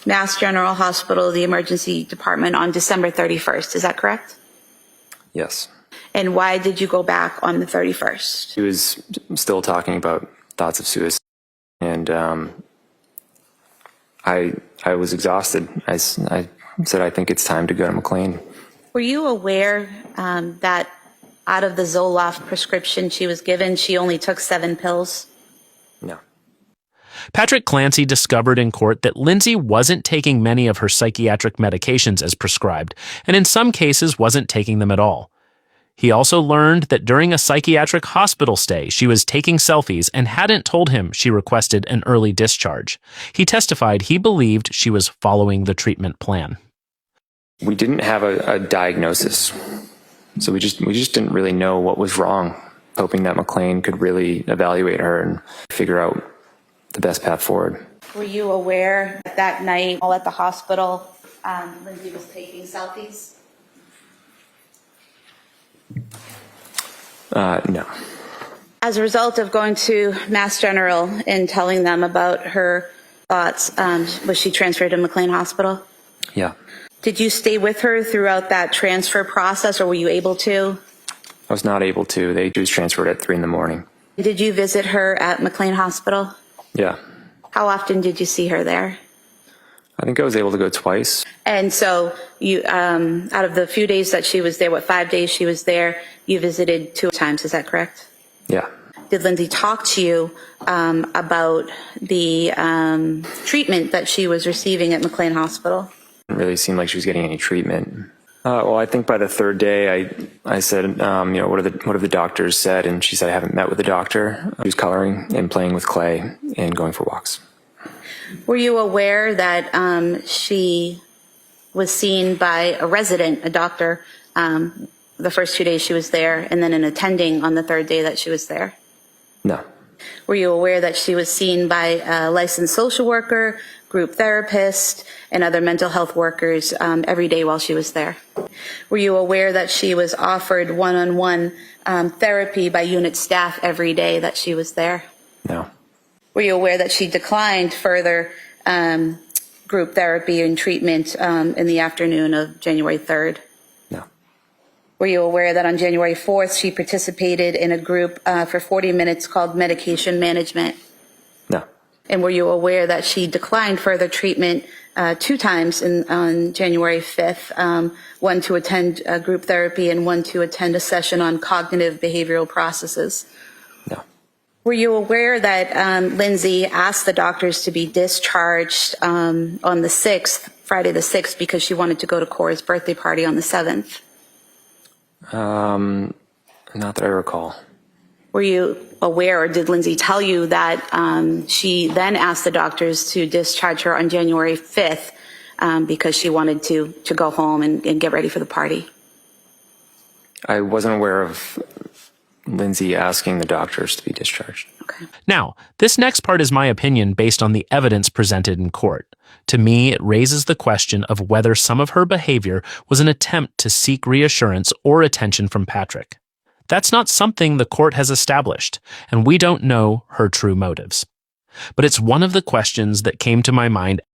Mass General Hospital, the emergency department, on December 31st. Is that correct? Yes. And why did you go back on the 31st? He was still talking about thoughts of suicide, and I was exhausted. I said, I think it's time to go to McLean. Were you aware that out of the Zoloft prescription she was given, she only took 7 pills? No. Patrick Clancy discovered in court that Lindsay wasn't taking many of her psychiatric medications as prescribed, and in some cases wasn't taking them at all. He also learned that during a psychiatric hospital stay, she was taking selfies and hadn't told him she requested an early discharge. He testified he believed she was following the treatment plan. We didn't have a diagnosis, so we just didn't really know what was wrong, hoping that McLean could really evaluate her and figure out the best path forward. Were you aware that night while at the hospital, Lindsay was taking selfies? No. As a result of going to Mass General and telling them about her thoughts, was she transferred to McLean Hospital? Yeah. Did you stay with her throughout that transfer process, or were you able to? I was not able to. She was transferred at 3 a.m. Did you visit her at McLean Hospital? Yeah. How often did you see her there? I think I was able to go twice. And so you, out of the few days that she was there, 5 days she was there, you visited 2 times, is that correct? Yeah. Did Lindsay talk to you about the treatment that she was receiving at McLean Hospital? It didn't really seem like she was getting any treatment. Well, I think by the 3rd day, I said, what have the doctors said? And she said, I haven't met with the doctor. She was coloring and playing with clay and going for walks. Were you aware that she was seen by a resident, a doctor, the first 2 days she was there, and then an attending on the 3rd day that she was there? No. Were you aware that she was seen by a licensed social worker, group therapist, and other mental health workers every day while she was there? Were you aware that she was offered one-on-one therapy by unit staff every day that she was there? No. Were you aware that she declined further group therapy and treatment in the afternoon of January 3rd? No. Were you aware that on January 4th she participated in a group for 40 minutes called medication management? No. And were you aware that she declined further treatment 2 times on January 5th, one to attend group therapy and one to attend a session on cognitive behavioral processes? No. Were you aware that Lindsay asked the doctors to be discharged on the 6th, Friday the 6th, because she wanted to go to Cora's birthday party on the 7th? Not that I recall. Were you aware, or did Lindsay tell you that she then asked the doctors to discharge her on January 5th because she wanted to go home and get ready for the party? I wasn't aware of Lindsay asking the doctors to be discharged. Okay. Now, this next part is my opinion based on the evidence presented in court. To me, it raises the question of whether some of her behavior was an attempt to seek reassurance or attention from Patrick. That's not something the court has established, and we don't know her true motives. But it's one of the questions that came to my mind